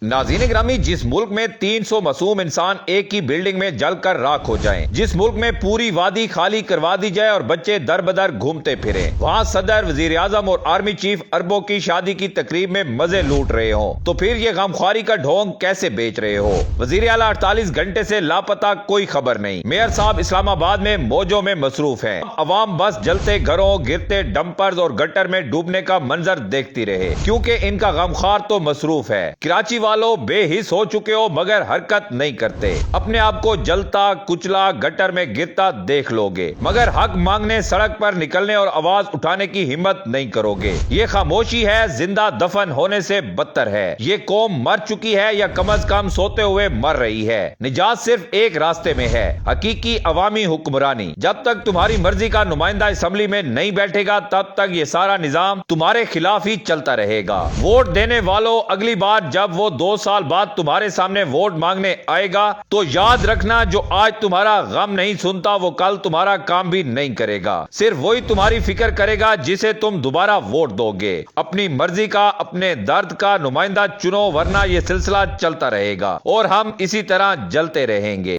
नाज़रीन ग्रामी, जिस मुल्क में 300 मासूम इंसान एक ही बिल्डिंग में जलकर राख हो जाएं, जिस मुल्क में पूरी वादी खाली करवा दी जाए और बच्चे दर बदर घूमते फिरे, वहाँ सदर, वजीर आजम और आर्मी चीफ अरबों की शादी की तकरीब में मजे लूट रहे हो, तो फिर ये गमख्वारी का ढोंग कैसे बेच रहे हो? वजीर आला 48 घंटे से लापता, कोई खबर नहीं। मेयर साहब इस्लामाबाद में मौजों में मसरूफ है। अवाम बस जलते घरों, गिरते डंपर्स और गटर में डूबने का मंजर देखती रहे, क्योंकि इनका गमखार तो मसरूफ है। कराची वालों बेहिस हो चुके हो मगर हरकत नहीं करते। अपने आप को जलता कुचला गटर में गिरता देख लोगे, मगर हक मांगने सड़क पर निकलने और आवाज उठाने की हिम्मत नहीं करोगे। ये खामोशी है जिंदा दफन होने से बदतर है। ये कौम मर चुकी है या कम अज कम सोते हुए मर रही है। निजात सिर्फ एक रास्ते में है, हकीकी अवामी हुक्मरानी। जब तक तुम्हारी मर्जी का नुमाइंदा असेंबली में नहीं बैठेगा, तब तक ये सारा निजाम तुम्हारे खिलाफ ही चलता रहेगा। वोट देने वालों, अगली बार जब वो 2 साल बाद तुम्हारे सामने वोट मांगने आएगा, तो याद रखना, जो आज तुम्हारा गम नहीं सुनता वो कल तुम्हारा काम भी नहीं करेगा। सिर्फ वही तुम्हारी फिक्र करेगा जिसे तुम दोबारा वोट दोगे। अपनी मर्जी का, अपने दर्द का नुमाइंदा चुनो, वरना ये सिलसिला चलता रहेगा और हम इसी तरह जलते रहेंगे।